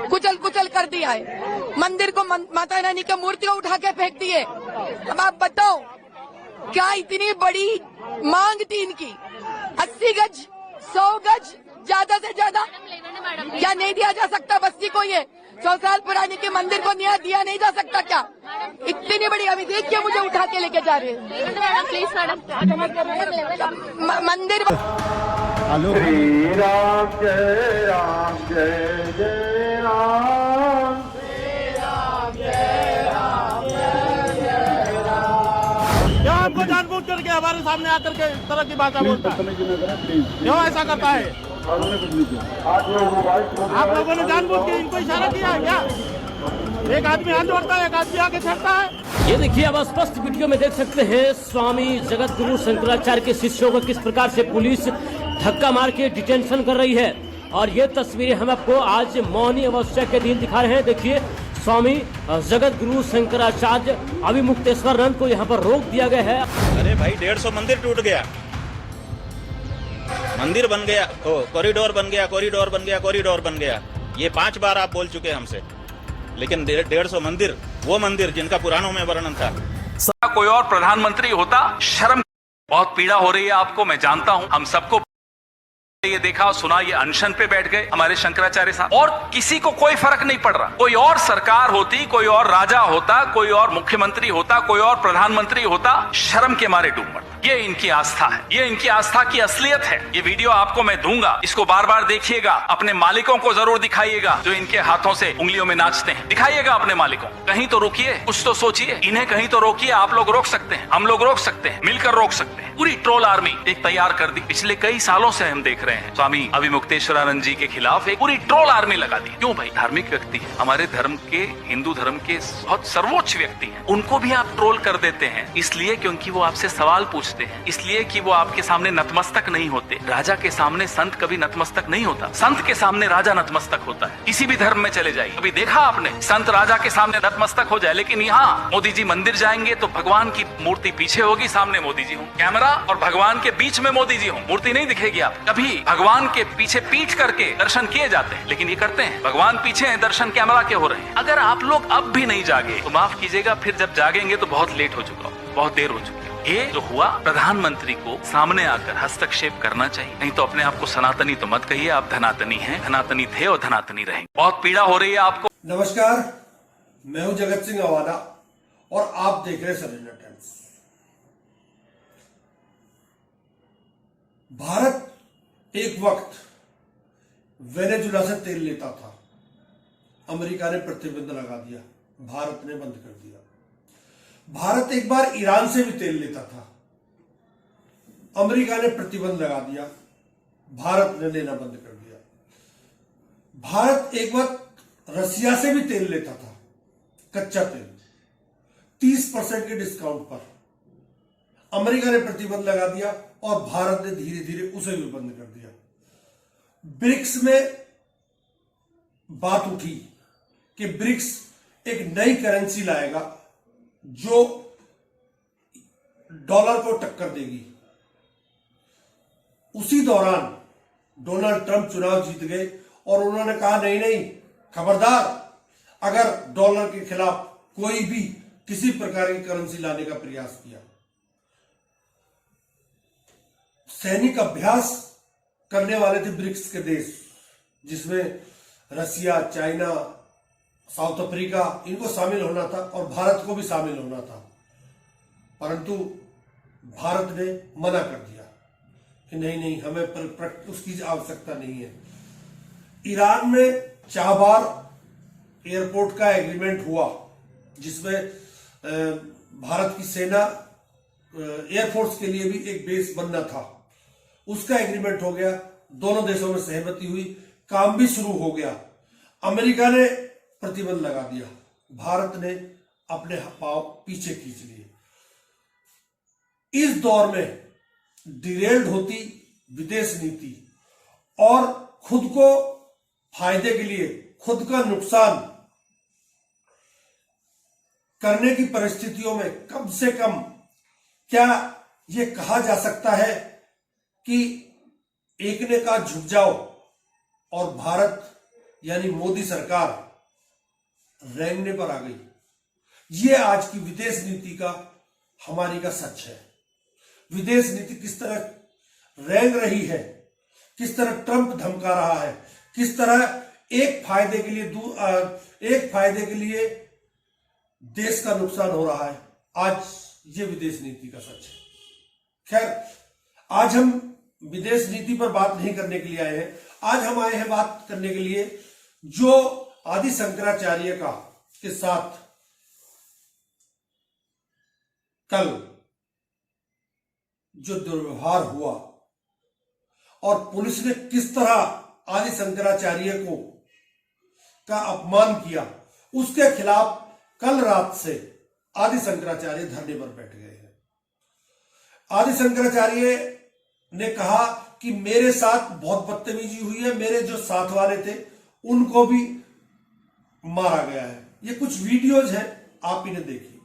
कुचल कुचल कर दिया है। मंदिर को माता रानी की मूर्ति को उठा के फेंक दिए। अब आप बताओ क्या इतनी बड़ी मांग थी इनकी? 80 गज 100 गज ज्यादा से ज्यादा क्या नहीं दिया जा सकता? बस्ती को ये 100 साल पुराने के मंदिर को न्याय दिया नहीं जा सकता क्या? इतनी बड़ी अभी देख के मुझे उठा के लेके जा रहे हैं। प्लीज मैडम मंदिर श्री राम जय जय राम, श्री राम जय राम जय राम। क्या आपको जानबूझ करके हमारे सामने आकर के इस तरह की बातें बोलता है? क्यों ऐसा करता है? आप लोगों ने जानबूझ के इनको इशारा किया है क्या? एक आदमी हाथ जोड़ता है, एक आदमी आगे छेड़ता है। ये देखिए, अब स्पष्ट वीडियो में देख सकते हैं स्वामी जगत गुरु शंकराचार्य के शिष्यों को किस प्रकार से पुलिस धक्का मार के डिटेंशन कर रही है। और ये तस्वीरें हम आपको आज मौनी अमावस्या के दिन दिखा रहे हैं। देखिए, स्वामी जगत गुरु शंकराचार्य अभिमुक्तेश्वरानंद को यहाँ पर रोक दिया गया है। अरे भाई 150 मंदिर टूट गया, मंदिर बन गया, कॉरिडोर बन गया, कॉरिडोर बन गया, कॉरिडोर बन गया। ये 5 बार आप बोल चुके हैं हमसे, लेकिन 150 मंदिर, वो मंदिर जिनका पुराणों में वर्णन था। कोई और प्रधानमंत्री होता, शर्म। बहुत पीड़ा हो रही है आपको, मैं जानता हूं। हम सबको ये देखा और सुना, ये अनशन पे बैठ गए हमारे शंकराचार्य साहब, और किसी को कोई फर्क नहीं पड़ रहा। कोई और सरकार होती, कोई और राजा होता, कोई और मुख्यमंत्री होता, कोई और प्रधानमंत्री होता, शर्म के मारे डूब मरता। ये इनकी आस्था है, ये इनकी आस्था की असलियत है। ये वीडियो आपको मैं दूंगा, इसको बार बार देखिएगा। अपने मालिकों को जरूर दिखाइएगा जो इनके हाथों से उंगलियों में नाचते हैं। दिखाइएगा अपने मालिकों, कहीं तो रोकिए, कुछ तो सोचिए। इन्हें कहीं तो रोकिए। आप लोग रोक सकते हैं, हम लोग रोक सकते हैं, मिलकर रोक सकते हैं। पूरी ट्रोल आर्मी एक तैयार कर दी। पिछले कई सालों से हम देख रहे हैं स्वामी अभिमुक्तेश्वरानंद जी के खिलाफ एक पूरी ट्रोल आर्मी लगा दी। क्यों भाई? धार्मिक व्यक्ति है, हमारे धर्म के, हिंदू धर्म के बहुत सर्वोच्च व्यक्ति हैं, उनको भी आप ट्रोल कर देते हैं। इसलिए क्योंकि वो आपसे सवाल पूछते हैं, इसलिए कि वो आपके सामने नतमस्तक नहीं होते। राजा के सामने संत कभी नतमस्तक नहीं होता, संत के सामने राजा नतमस्तक होता है। किसी भी धर्म में चले जाइए, अभी देखा आपने संत राजा के सामने नतमस्तक हो जाए। लेकिन यहाँ मोदी जी मंदिर जाएंगे तो भगवान की मूर्ति पीछे होगी, सामने मोदी जी हों, कैमरा और भगवान के बीच में मोदी जी हों, मूर्ति नहीं दिखेगी। आप कभी भगवान के पीछे पीठ करके दर्शन किए जाते हैं, लेकिन ये करते हैं भगवान पीछे हैं, दर्शन कैमरा के हो रहे हैं। अगर आप लोग अब भी नहीं जागे तो माफ कीजिएगा, फिर जब जागेंगे तो बहुत लेट हो चुका हो, बहुत देर हो चुकी है। ये जो हुआ, प्रधानमंत्री को सामने आकर हस्तक्षेप करना चाहिए। नहीं तो अपने आप को सनातनी तो मत कहिए, आप धनातनी हैं, धनातनी थे और धनातनी रहेंगे। बहुत पीड़ा हो रही है आपको। नमस्कार, मैं हूं जगत सिंह अवाना और आप देख रहे हैं सरेंडर टाइम्स। भारत एक वक्त वेनेजुला से तेल लेता था, अमेरिका ने प्रतिबंध लगा दिया, भारत ने बंद कर दिया। भारत एक बार ईरान से भी तेल लेता था, अमेरिका ने प्रतिबंध लगा दिया, भारत ने लेना बंद कर दिया। भारत एक वक्त रसिया से भी तेल लेता था, कच्चा तेल, 30% के डिस्काउंट पर, अमेरिका ने प्रतिबंध लगा दिया और भारत ने धीरे धीरे उसे भी बंद कर दिया। ब्रिक्स में बात उठी कि ब्रिक्स एक नई करेंसी लाएगा जो डॉलर को टक्कर देगी। उसी दौरान डोनाल्ड ट्रंप चुनाव जीत गए और उन्होंने कहा नहीं नहीं, खबरदार, अगर डॉलर के खिलाफ कोई भी किसी प्रकार की करेंसी लाने का प्रयास किया। सैनिक अभ्यास करने वाले थे ब्रिक्स के देश, जिसमें रसिया, चाइना, साउथ अफ्रीका, इनको शामिल होना था और भारत को भी शामिल होना था। परंतु भारत ने मना कर दिया कि नहीं नहीं, हमें उसकी आवश्यकता नहीं है। ईरान में चाबार एयरपोर्ट का एग्रीमेंट हुआ, जिसमें भारत की सेना एयरफोर्स के लिए भी एक बेस बनना था। उसका एग्रीमेंट हो गया, दोनों देशों में सहमति हुई, काम भी शुरू हो गया। अमेरिका ने प्रतिबंध लगा दिया, भारत ने अपने पांव पीछे खींच लिए। इस दौर में डिरेल्ड होती विदेश नीति और खुद को फायदे के लिए खुद का नुकसान करने की परिस्थितियों में कम से कम क्या यह कहा जा सकता है कि एक ने कहा झुक जाओ और भारत यानी मोदी सरकार रेंगने पर आ गई। ये आज की विदेश नीति का हमारी का सच है। विदेश नीति किस तरह रेंग रही है, किस तरह ट्रंप धमका रहा है, किस तरह एक फायदे के लिए देश का नुकसान हो रहा है, आज ये विदेश नीति का सच है। खैर, आज हम विदेश नीति पर बात नहीं करने के लिए आए हैं। आज हम आए हैं बात करने के लिए जो आदि शंकराचार्य का के साथ कल जो दुर्व्यवहार हुआ और पुलिस ने किस तरह आदि शंकराचार्य को का अपमान किया, उसके खिलाफ कल रात से आदि शंकराचार्य धरने पर बैठ गए हैं। आदि शंकराचार्य ने कहा कि मेरे साथ बहुत बदतमीजी हुई है, मेरे जो साथ वाले थे उनको भी मारा गया है। ये कुछ वीडियोज हैं, आप इन्हें देखिए।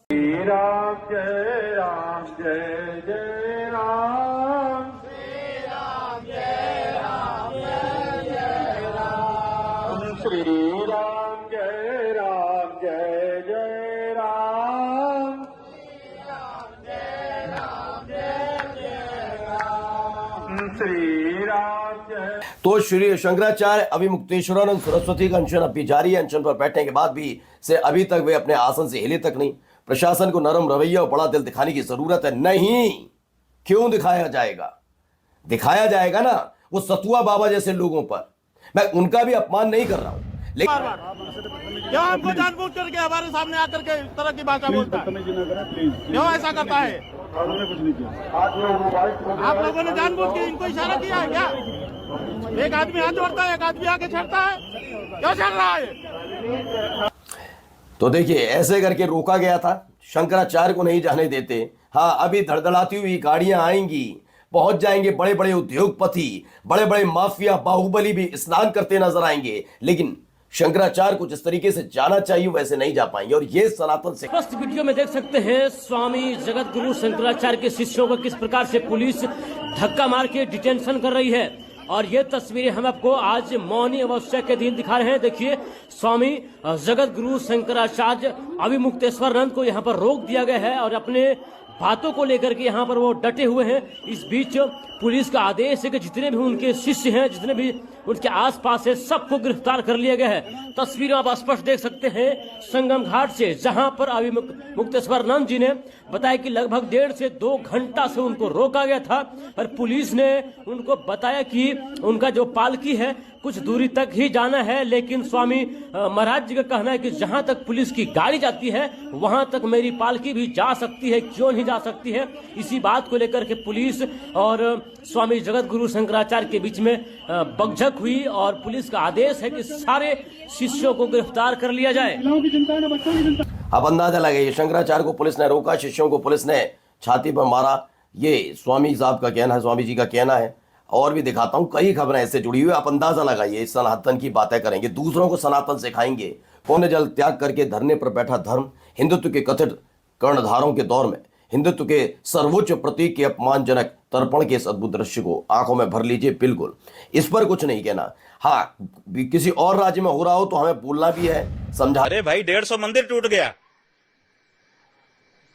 श्री राम जय राम जय जय राम, श्री राम जय राम जय जय राम, श्री राम जय राम जय जय राम, श्री राम जय राम जय जय राम, श्री राम जय। तो श्री शंकराचार्य अभिमुक्तेश्वरानंद सरस्वती का अनशन अभी जारी है। अनशन पर बैठने के बाद भी से अभी तक वे अपने आसन से हिले तक नहीं। प्रशासन को नरम रवैया और बड़ा दिल दिखाने की जरूरत है। नहीं, क्यों दिखाया जाएगा? दिखाया जाएगा ना वो सतुआ बाबा जैसे लोगों पर। मैं उनका भी अपमान नहीं कर रहा हूं, लेकिन क्यों आपको जानबूझ करके हमारे सामने आकर के इस तरह की भाषा बोलता है? क्यों ऐसा करता है? आप लोगों ने जानबूझ के इनको इशारा किया है क्या? एक आदमी हाथ जोड़ता है, एक आदमी आके छेड़ता है, क्यों छेड़ रहा है? तो देखिए, ऐसे करके रोका गया था। शंकराचार्य को नहीं जाने देते। हाँ, अभी धड़धड़ाती हुई गाड़ियां आएंगी, पहुंच जाएंगे बड़े बड़े उद्योगपति, बड़े बड़े माफिया बाहुबली भी स्नान करते नजर आएंगे, लेकिन शंकराचार्य को जिस तरीके से जाना चाहिए वैसे नहीं जा पाएंगे। और ये सनातन से फर्स्ट वीडियो में देख सकते हैं स्वामी जगत गुरु शंकराचार्य के शिष्यों को किस प्रकार से पुलिस धक्का मार के डिटेंशन कर रही है। और ये तस्वीरें हम आपको आज मौनी अमावस्या के दिन दिखा रहे हैं। देखिए, स्वामी जगत गुरु शंकराचार्य अभिमुक्तेश्वरानंद को यहाँ पर रोक दिया गया है और अपने बातों को लेकर के यहाँ पर वो डटे हुए हैं। इस बीच पुलिस का आदेश है कि जितने भी उनके शिष्य हैं, जितने भी उनके आसपास है, सबको गिरफ्तार कर लिया गया है। तस्वीरें आप स्पष्ट देख सकते हैं संगम घाट से, जहां पर अभिमुक्तेश्वरानंद जी ने बताया कि लगभग 1.5 से 2 घंटा से उनको रोका गया था, पर पुलिस ने उनको बताया कि उनका जो पालकी है कुछ दूरी तक ही जाना है। लेकिन स्वामी महाराज जी का कहना है कि जहां तक पुलिस की गाड़ी जाती है वहां तक मेरी पालकी भी जा सकती है, क्यों नहीं जा सकती है? इसी बात को लेकर के पुलिस और स्वामी जगत गुरु शंकराचार्य के बीच में बकझक हुई और पुलिस का आदेश है कि सारे शिष्यों को गिरफ्तार कर लिया जाए। अब अंदाजा लगाइए, शंकराचार्य को पुलिस ने रोका, शिष्यों को पुलिस ने छाती पर मारा। ये स्वामी साहब का कहना है, स्वामी जी का कहना है। और भी दिखाता हूं, कई खबरें ऐसे जुड़ी हुई, आप अंदाजा लगाइए। सनातन की बातें करेंगे, दूसरों को सनातन सिखाएंगे। पौने जल त्याग करके धरने पर बैठा धर्म, हिंदुत्व के कथित कर्णधारों के दौर में हिंदुत्व के सर्वोच्च प्रतीक के अपमानजनक तर्पण के इस अद्भुत दृश्य को आंखों में भर लीजिए। बिल्कुल, इस पर कुछ नहीं कहना। हाँ, किसी और राज्य में हो रहा हो तो हमें बोलना भी है, समझा। अरे भाई, 150 मंदिर टूट गया,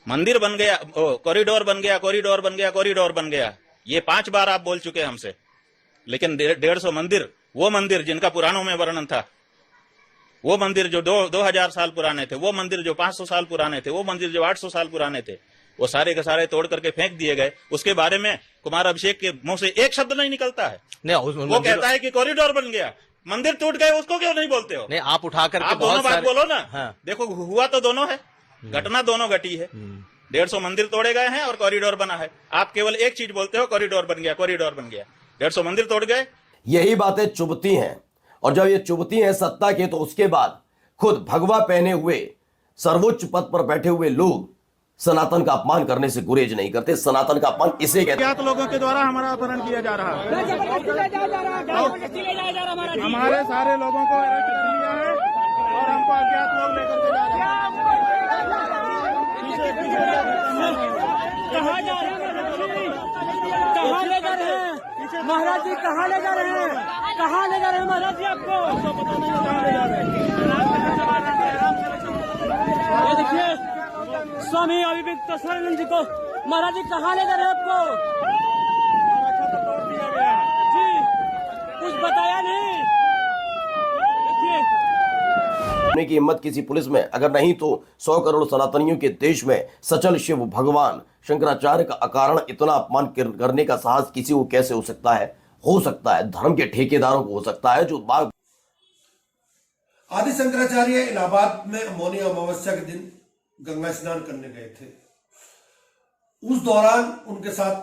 मंदिर बन गया, कॉरिडोर बन गया, कॉरिडोर बन गया, कॉरिडोर बन गया। ये 5 बार आप बोल चुके हमसे, लेकिन 150 मंदिर, वो मंदिर जिनका पुराणों में वर्णन था, वो मंदिर जो 2000 साल पुराने थे, वो मंदिर जो 500 साल पुराने थे, वो मंदिर जो 800 साल पुराने थे, वो सारे के सारे तोड़ करके फेंक दिए गए। उसके बारे में कुमार अभिषेक के मुंह से एक शब्द नहीं निकलता है। वो कहता है कि कॉरिडोर बन गया, मंदिर टूट गए, उसको क्यों नहीं बोलते हो? नहीं, आप उठा करके आप दोनों बात बोलो ना। हाँ। देखो, हुआ तो दोनों है, घटना दोनों घटी है। 150 मंदिर तोड़े गए हैं और कॉरिडोर बना है। आप केवल एक चीज बोलते हो, कॉरिडोर बन गया, कॉरिडोर बन गया। 150 मंदिर तोड़ गए। यही बातें चुभती हैं, और जब ये चुभती हैं सत्ता के, तो उसके बाद खुद भगवा पहने हुए सर्वोच्च पद पर बैठे हुए लोग सनातन का अपमान करने से गुरेज नहीं करते। सनातन का अपमान इसे कहते हैं। लोगों के द्वारा हमारा अपहरण किया जा रहा है, हमारे सारे लोगों को अरेस्ट कर लिया है और हमको अज्ञात लोग लेकर के जा रहे हैं। कहाँ जा रहे हैं? कहाँ ले जा रहे हैं महाराज जी? कहाँ ले जा रहे हैं? कहाँ ले जा रहे हैं महाराज जी आपको? पता नहीं कहाँ ले जा रहे हैं। ये देखिए स्वामी अभिव्यक्त सर्वानंद जी को महाराज जी कहाँ ले जा रहे हैं आपको? जी कुछ बताया नहीं। देखिए की हिम्मत किसी पुलिस में अगर नहीं तो 100 करोड़ सनातनियों के देश में सचल शिव भगवान शंकराचार्य का अकारण इतना अपमान करने का साहस किसी को कैसे हो सकता है? हो सकता है धर्म के ठेकेदारों को हो सकता है जो बाग आदि शंकराचार्य इलाहाबाद में मौनी अमावस्या के दिन गंगा स्नान करने गए थे। उस दौरान उनके साथ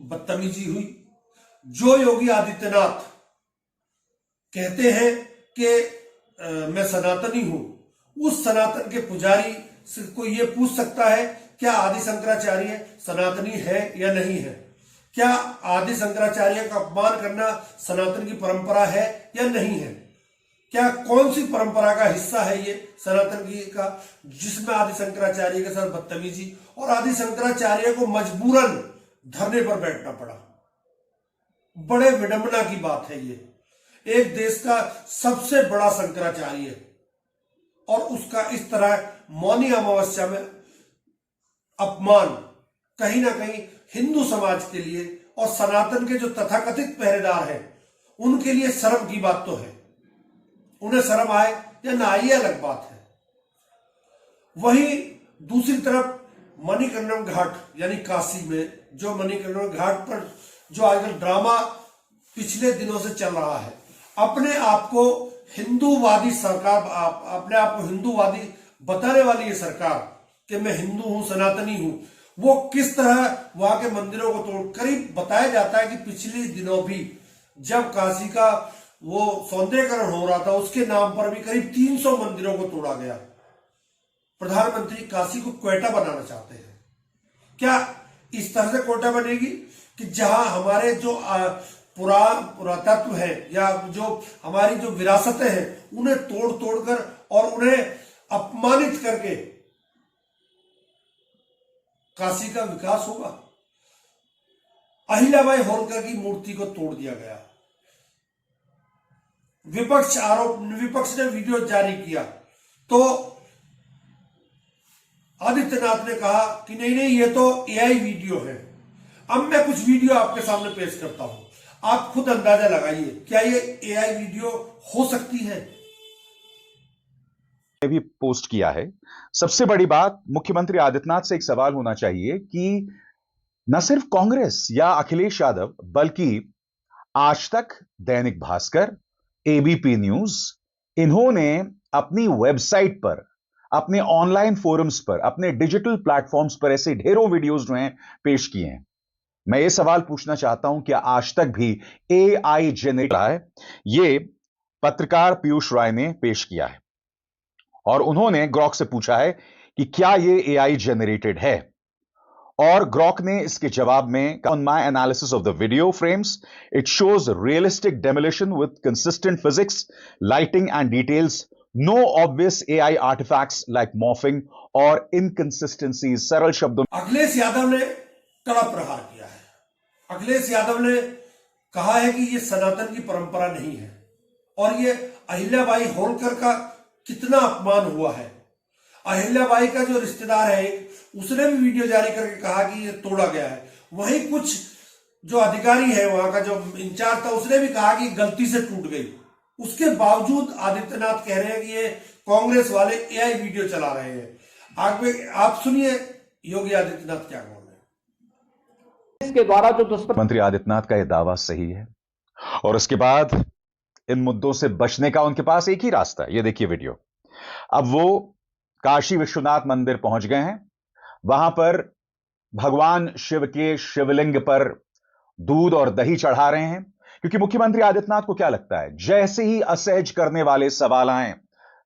बदतमीजी हुई। जो योगी आदित्यनाथ कहते हैं कि मैं सनातनी हूं, उस सनातन के पुजारी से कोई ये पूछ सकता है क्या आदि शंकराचार्य सनातनी है या नहीं है? क्या आदि शंकराचार्य का अपमान करना सनातन की परंपरा है या नहीं है? क्या कौन सी परंपरा का हिस्सा है ये सनातन की का जिसमें आदि शंकराचार्य के साथ बदतमीजी और आदि शंकराचार्य को मजबूरन धरने पर बैठना पड़ा? बड़े विडंबना की बात है ये। एक देश का सबसे बड़ा शंकराचार्य और उसका इस तरह मौनी अमावस्या में अपमान कहीं ना कहीं हिंदू समाज के लिए और सनातन के जो तथाकथित पहरेदार हैं उनके लिए शर्म की बात तो है। उन्हें शर्म आए या ना आए अलग बात है। वहीं दूसरी तरफ मणिकर्णिका घाट यानी काशी में जो मणिकर्णिका घाट पर जो आजकल ड्रामा पिछले दिनों से चल रहा है, अपने आप को हिंदूवादी सरकार, अपने आप को हिंदूवादी बताने वाली ये सरकार कि मैं हिंदू हूं, सनातनी हूं, वो किस तरह वहां के मंदिरों को तोड़ करीब बताया जाता है कि पिछले दिनों भी जब काशी का वो सौंदर्यीकरण हो रहा था उसके नाम पर भी करीब 300 मंदिरों को तोड़ा गया। प्रधानमंत्री काशी को क्वेटा बनाना चाहते हैं। क्या इस तरह से क्वेटा बनेगी कि जहां हमारे जो पुरातत्व है या जो हमारी जो विरासतें हैं उन्हें तोड़ तोड़कर और उन्हें अपमानित करके काशी का विकास होगा? अहिल्याबाई होलकर की मूर्ति को तोड़ दिया गया। विपक्ष ने वीडियो जारी किया तो आदित्यनाथ ने कहा कि नहीं ये तो एआई वीडियो है। अब मैं कुछ वीडियो आपके सामने पेश करता हूं, आप खुद अंदाजा लगाइए क्या ये एआई वीडियो हो सकती है? भी पोस्ट किया है। सबसे बड़ी बात, मुख्यमंत्री आदित्यनाथ से एक सवाल होना चाहिए कि न सिर्फ कांग्रेस या अखिलेश यादव बल्कि आज तक, दैनिक भास्कर, एबीपी न्यूज, इन्होंने अपनी वेबसाइट पर, अपने ऑनलाइन फोरम्स पर, अपने डिजिटल प्लेटफॉर्म्स पर ऐसे ढेरों वीडियोस जो हैं पेश किए हैं। मैं ये सवाल पूछना चाहता हूं कि आज तक भी एआई जनरेट है? ये पत्रकार पीयूष राय ने पेश किया है और उन्होंने ग्रॉक से पूछा है कि क्या ये एआई जनरेटेड है, और ग्रॉक ने इसके जवाब में, on my analysis of the video frames it shows realistic demolition with consistent physics, lighting and details, no obvious AI artifacts like morphing और इनकंसिस्टेंसी। सरल शब्दों अखिलेश यादव ने कड़ा प्रहार किया है। अखिलेश यादव ने कहा है कि ये सनातन की परंपरा नहीं है और ये अहिल्याबाई होलकर का कितना अपमान हुआ है। अहिल्याबाई का जो रिश्तेदार है उसने भी वीडियो जारी करके कहा कि ये तोड़ा गया है। वहीं कुछ जो अधिकारी है वहां का जो इंचार्ज था उसने भी कहा कि गलती से टूट गई। उसके बावजूद आदित्यनाथ कह रहे हैं कि ये कांग्रेस वाले एआई वीडियो चला रहे हैं। आगे आप सुनिए योगी आदित्यनाथ क्या बोल रहे हैं। इसके द्वारा जो मंत्री आदित्यनाथ का यह दावा सही है और उसके बाद इन मुद्दों से बचने का उनके पास एक ही रास्ता है। ये देखिए वीडियो। अब वो काशी विश्वनाथ मंदिर पहुंच गए हैं। वहां पर भगवान शिव के शिवलिंग पर दूध और दही चढ़ा रहे हैं, क्योंकि मुख्यमंत्री आदित्यनाथ को क्या लगता है, जैसे ही असहज करने वाले सवाल आए,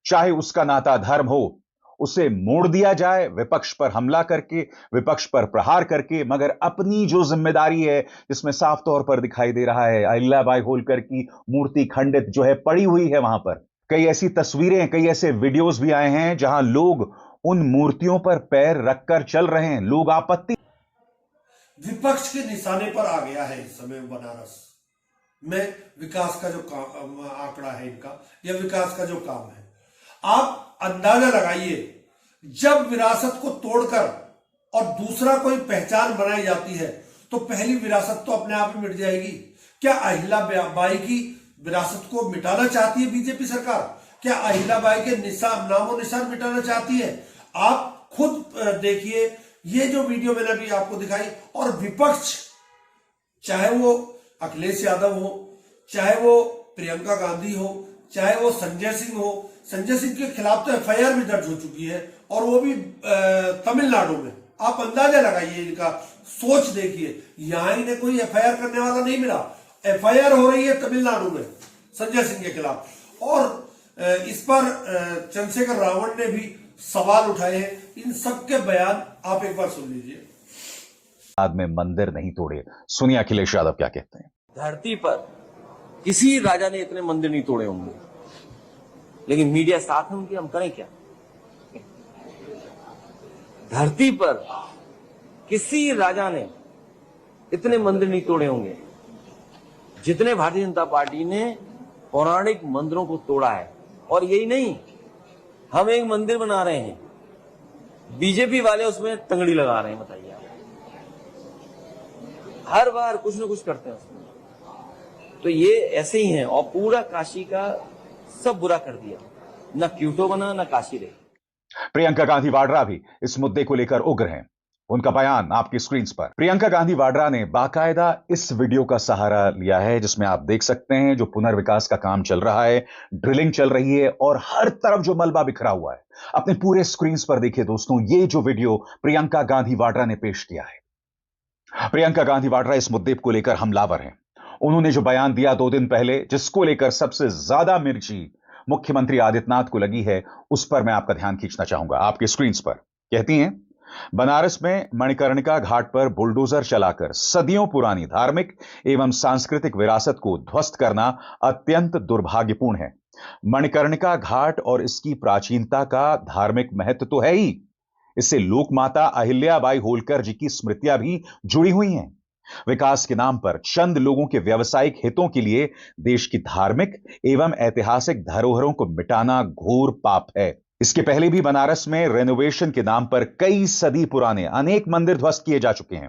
चाहे उसका नाता धर्म हो, उसे मोड़ दिया जाए, विपक्ष पर हमला करके, विपक्ष पर प्रहार करके। मगर अपनी जो जिम्मेदारी है, जिसमें साफ तौर पर दिखाई दे रहा है अहिल्याबाई होलकर की मूर्ति खंडित जो है पड़ी हुई है, वहां पर कई ऐसी तस्वीरें, कई ऐसे वीडियोस भी आए हैं जहां लोग उन मूर्तियों पर पैर रखकर चल रहे हैं। लोग आपत्ति, विपक्ष के निशाने पर आ गया है इस समय बनारस। में विकास का जो आंकड़ा है इनका, या विकास का जो काम है। आप अंदाजा लगाइए, जब विरासत को तोड़कर और दूसरा कोई पहचान बनाई जाती है तो पहली विरासत तो अपने आप ही मिट जाएगी। क्या अहिल्याबाई की विरासत को मिटाना चाहती है बीजेपी सरकार? क्या अहिल्याबाई के नामो निशान मिटाना चाहती है? आप खुद देखिए, ये जो वीडियो मैंने अभी आपको दिखाई, और विपक्ष, चाहे वो अखिलेश यादव हो, चाहे वो प्रियंका गांधी हो, चाहे वो संजय सिंह हो, संजय सिंह के खिलाफ तो एफआईआर भी दर्ज हो चुकी है, और वो भी तमिलनाडु में। आप अंदाजा लगाइए, इनका सोच देखिए, यहां इन्हें कोई एफआईआर करने वाला नहीं मिला, एफआईआर हो रही है तमिलनाडु में संजय सिंह के खिलाफ। और इस पर चंद्रशेखर रावण ने भी सवाल उठाए हैं। इन सबके बयान आप एक बार सुन लीजिए। बाद में मंदिर नहीं तोड़े, सुनिए अखिलेश यादव क्या कहते हैं। धरती पर किसी राजा ने इतने मंदिर नहीं तोड़े होंगे, लेकिन मीडिया साथ है उनके, हम करें क्या? धरती पर किसी राजा ने इतने मंदिर नहीं तोड़े होंगे जितने भारतीय जनता पार्टी ने पौराणिक मंदिरों को तोड़ा है। और यही नहीं, हम एक मंदिर बना रहे हैं, बीजेपी वाले उसमें तंगड़ी लगा रहे हैं। बताइए आप, हर बार कुछ न कुछ करते हैं उसमें। तो ये ऐसे ही हैं, और पूरा काशी का सब बुरा कर दिया, न क्यूटो बना न काशी रही। प्रियंका गांधी वाड्रा भी इस मुद्दे को लेकर उग्र हैं। उनका बयान आपकी स्क्रीन पर। प्रियंका गांधी वाड्रा ने बाकायदा इस वीडियो का सहारा लिया है जिसमें आप देख सकते हैं जो पुनर्विकास का काम चल रहा है, ड्रिलिंग चल रही है और हर तरफ जो मलबा बिखरा हुआ है। अपने पूरे स्क्रीन पर देखिए दोस्तों, ये जो वीडियो प्रियंका गांधी वाड्रा ने पेश किया है। प्रियंका गांधी वाड्रा इस मुद्दे को लेकर हमलावर हैं। उन्होंने जो बयान दिया 2 दिन पहले, जिसको लेकर सबसे ज्यादा मिर्ची मुख्यमंत्री आदित्यनाथ को लगी है, उस पर मैं आपका ध्यान खींचना चाहूंगा। आपके स्क्रीन पर कहती हैं, बनारस में मणिकर्णिका घाट पर बुलडोजर चलाकर सदियों पुरानी धार्मिक एवं सांस्कृतिक विरासत को ध्वस्त करना अत्यंत दुर्भाग्यपूर्ण है। मणिकर्णिका घाट और इसकी प्राचीनता का धार्मिक महत्व तो है ही, इससे लोक माता अहिल्याबाई होलकर जी की स्मृतियां भी जुड़ी हुई हैं। विकास के नाम पर चंद लोगों के व्यावसायिक हितों के लिए देश की धार्मिक एवं ऐतिहासिक धरोहरों को मिटाना घोर पाप है। इसके पहले भी बनारस में रेनोवेशन के नाम पर कई सदी पुराने अनेक मंदिर ध्वस्त किए जा चुके हैं।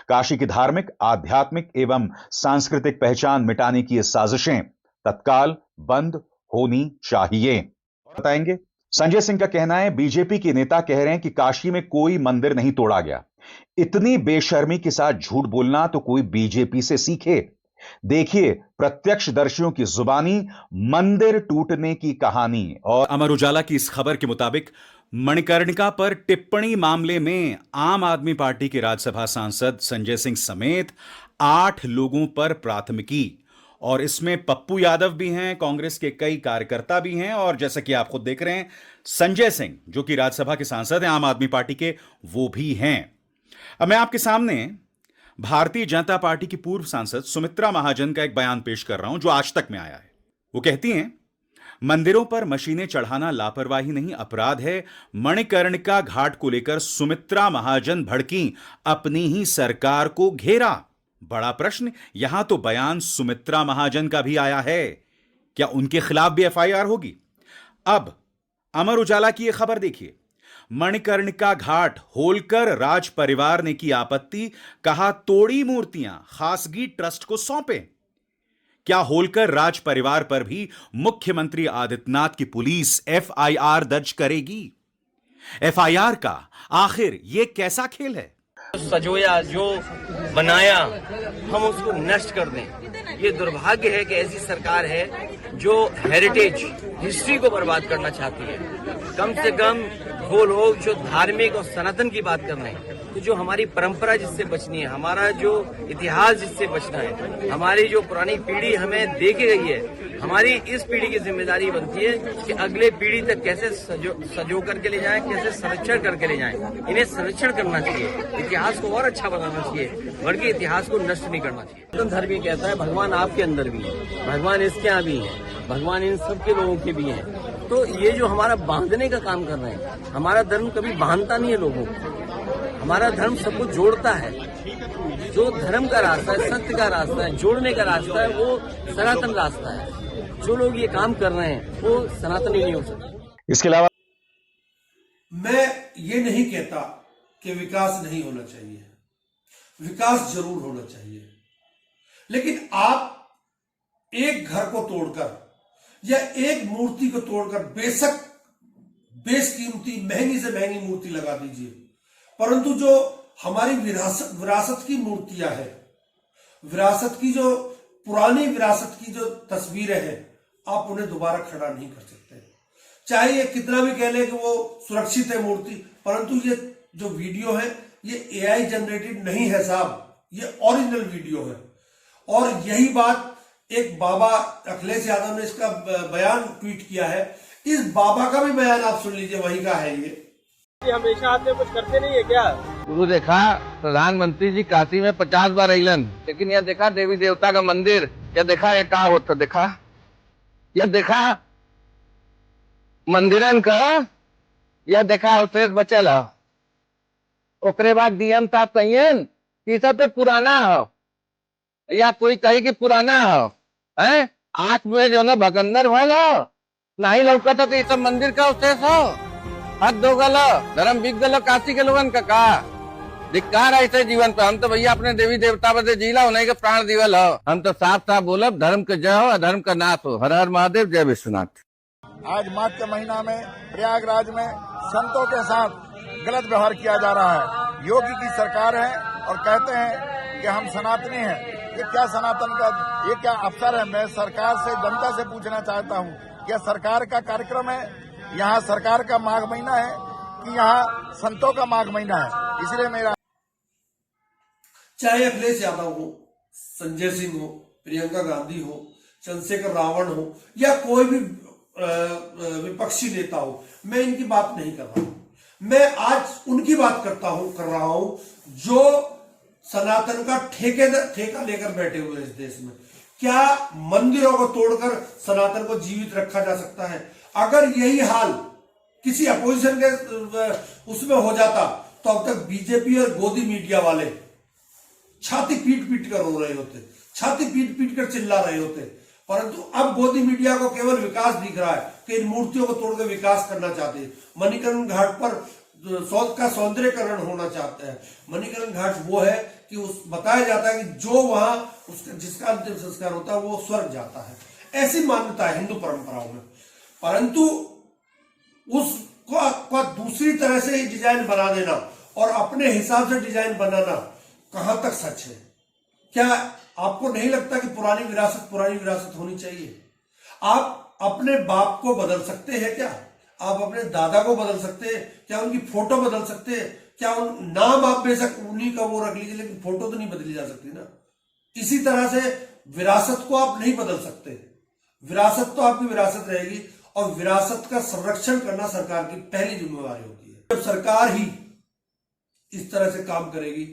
काशी की धार्मिक, आध्यात्मिक एवं सांस्कृतिक पहचान मिटाने की ये साजिशें तत्काल बंद होनी चाहिए। बताएंगे, संजय सिंह का कहना है, बीजेपी के नेता कह रहे हैं कि काशी में कोई मंदिर नहीं तोड़ा गया। इतनी बेशर्मी के साथ झूठ बोलना तो कोई बीजेपी से सीखे। देखिए प्रत्यक्षदर्शियों की जुबानी मंदिर टूटने की कहानी। और अमर उजाला की इस खबर के मुताबिक मणिकर्णिका पर टिप्पणी मामले में आम आदमी पार्टी के राज्यसभा सांसद संजय सिंह समेत 8 लोगों पर प्राथमिकी, और इसमें पप्पू यादव भी हैं, कांग्रेस के कई कार्यकर्ता भी हैं, और जैसा कि आप खुद देख रहे हैं संजय सिंह जो कि राज्यसभा के सांसद हैं आम आदमी पार्टी के, वो भी हैं। अब मैं आपके सामने भारतीय जनता पार्टी की पूर्व सांसद सुमित्रा महाजन का एक बयान पेश कर रहा हूं जो आज तक में आया है। वो कहती हैं, मंदिरों पर मशीनें चढ़ाना लापरवाही नहीं, अपराध है। मणिकर्णिका घाट को लेकर सुमित्रा महाजन भड़की, अपनी ही सरकार को घेरा। बड़ा प्रश्न, यहां तो बयान सुमित्रा महाजन का भी आया है, क्या उनके खिलाफ भी एफआईआर होगी? अब अमर उजाला की यह खबर देखिए, मणिकर्णिका घाट होलकर राज परिवार ने की आपत्ति, कहा तोड़ी मूर्तियां खासगी ट्रस्ट को सौंपे। क्या होलकर राज परिवार पर भी मुख्यमंत्री आदित्यनाथ की पुलिस एफआईआर दर्ज करेगी? एफआईआर का आखिर यह कैसा खेल है? सजोया जो बनाया हम उसको नष्ट कर दें, ये दुर्भाग्य है कि ऐसी सरकार है जो हेरिटेज हिस्ट्री को बर्बाद करना चाहती है। कम से कम वो लोग जो धार्मिक और सनातन की बात कर रहे हैं, तो जो हमारी परंपरा जिससे बचनी है, हमारा जो इतिहास जिससे बचना है, हमारी जो पुरानी पीढ़ी हमें दे के गई है, हमारी इस पीढ़ी की जिम्मेदारी बनती है कि अगले पीढ़ी तक कैसे सजो करके ले जाएं, कैसे संरक्षण करके ले जाएं। इन्हें संरक्षण करना चाहिए, इतिहास को और अच्छा बनाना चाहिए, बल्कि इतिहास को नष्ट नहीं करना चाहिए। धर्म ही कहता है भगवान आपके अंदर भी है, भगवान इसके यहाँ भी है, भगवान इन सबके लोगों के भी हैं। तो ये जो हमारा बांधने का काम कर रहे हैं, हमारा धर्म कभी बांधता नहीं है लोगों को। हमारा धर्म सबको जोड़ता है। जो धर्म का रास्ता है, सत्य का रास्ता है, जोड़ने का रास्ता है, वो सनातन रास्ता है। जो लोग ये काम कर रहे हैं वो सनातनी नहीं हो सकते। इसके अलावा मैं ये नहीं कहता कि विकास नहीं होना चाहिए, विकास जरूर होना चाहिए, लेकिन आप एक घर को तोड़कर या एक मूर्ति को तोड़कर बेशक बेशकीमती महंगी से महंगी मूर्ति लगा दीजिए, परंतु जो हमारी विरासत की मूर्तियां हैं, विरासत की जो पुरानी विरासत की जो तस्वीरें हैं, आप उन्हें दोबारा खड़ा नहीं कर सकते। चाहे ये कितना भी कह ले कि वो सुरक्षित है मूर्ति, परंतु ये जो वीडियो है ये एआई जनरेटेड नहीं है साहब, ये ओरिजिनल वीडियो है। और यही बात एक बाबा अखिलेश यादव ने इसका बयान ट्वीट किया है, इस बाबा का भी बयान आप सुन लीजिए, वही का है ये। हमेशा आपने कुछ करते नहीं है क्या? गुरु देखा प्रधानमंत्री जी काशी में 50 बार अलन, लेकिन यह देखा देवी देवता का मंदिर, यह देखा ये का होता, देखा यह देखा मंदिरन का, यह देखा अवशेष बचल है। ओकरे बाद डीएम साहब कहियन कि सब पे पुराना हो, या कोई कहे कि पुराना हो, है आंख में जो ना भगंदर भलो नहीं लौका तो ये सब मंदिर का अवशेष हो। हद हो गलो, धर्म बिक गलो काशी के लोगन का धिक्कार ऐसे जीवन पे। हम तो भैया अपने देवी देवता बदे जीला होने के प्राण दिवल हो। हम तो साफ साफ बोलब धर्म का जय हो, अधर्म का नाश हो। हर हर महादेव, जय विश्वनाथ। आज माघ के महीना में प्रयागराज में संतों के साथ गलत व्यवहार किया जा रहा है। योगी की सरकार है और कहते हैं कि हम सनातनी हैं। ये क्या सनातन का, ये क्या अवसर है? मैं सरकार से, जनता से पूछना चाहता हूँ, क्या सरकार का कार्यक्रम है? यहाँ सरकार का माघ महीना है कि यहाँ संतों का माघ महीना है? इसलिए मेरा, चाहे अखिलेश यादव हो, संजय सिंह हो, प्रियंका गांधी हो, चंद्रशेखर रावण हो, या कोई भी विपक्षी नेता हो, मैं इनकी बात नहीं कर रहा हूं। मैं आज उनकी बात कर रहा हूं जो सनातन का ठेका लेकर बैठे हुए इस देश में। क्या मंदिरों को तोड़कर सनातन को जीवित रखा जा सकता है? अगर यही हाल किसी अपोजिशन के उसमें हो जाता तो अब तक बीजेपी और गोदी मीडिया वाले छाती पीट पीट कर रो रहे होते, छाती पीट पीट कर चिल्ला रहे होते। परंतु अब गोदी मीडिया को केवल विकास दिख रहा है कि इन मूर्तियों को तोड़कर विकास करना चाहते हैं। मणिकरण घाट पर का सौंदर्यकरण होना चाहते हैं। मणिकरण घाट वो है कि उस बताया जाता है कि जो वहां उसका जिसका अंतिम संस्कार होता है वो स्वर्ग जाता है, ऐसी मान्यता है हिंदू परंपराओं में। परंतु उसको दूसरी तरह से डिजाइन बना देना और अपने हिसाब से डिजाइन बनाना कहां तक सच है? क्या आपको नहीं लगता कि पुरानी विरासत होनी चाहिए? आप अपने बाप को बदल सकते हैं क्या? आप अपने दादा को बदल सकते हैं क्या? उनकी फोटो बदल सकते हैं क्या? उन नाम आप बेशक उन्हीं का वो रख लीजिए, लेकिन फोटो तो नहीं बदली जा सकती ना। इसी तरह से विरासत को आप नहीं बदल सकते। विरासत तो आपकी विरासत रहेगी और विरासत का संरक्षण करना सरकार की पहली जिम्मेवारी होती है। जब सरकार ही इस तरह से काम करेगी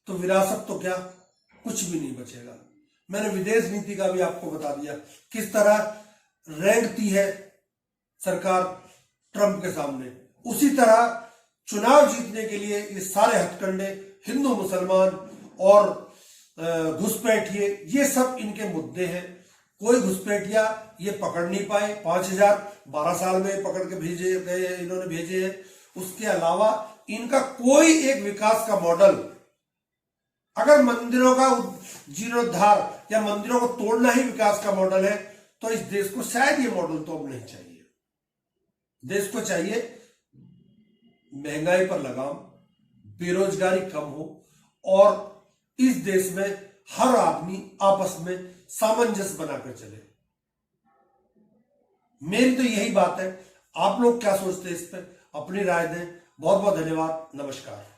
तो विरासत तो क्या, कुछ भी नहीं बचेगा। मैंने विदेश नीति का भी आपको बता दिया किस तरह रेंगती है सरकार ट्रंप के सामने। उसी तरह चुनाव जीतने के लिए ये सारे हथकंडे, हिंदू मुसलमान और घुसपैठिए, ये सब इनके मुद्दे हैं। कोई घुसपैठिया ये पकड़ नहीं पाए। 5012 साल में पकड़ के भेजे गए, इन्होंने भेजे हैं। उसके अलावा इनका कोई एक विकास का मॉडल, अगर मंदिरों का जीर्णोद्धार या मंदिरों को तोड़ना ही विकास का मॉडल है तो इस देश को शायद ये मॉडल तो अब नहीं चाहिए। देश को चाहिए महंगाई पर लगाम, बेरोजगारी कम हो और इस देश में हर आदमी आपस में सामंजस्य बनाकर चले। मेरी तो यही बात है। आप लोग क्या सोचते हैं इस पर? अपनी राय दें। बहुत बहुत धन्यवाद। नमस्कार।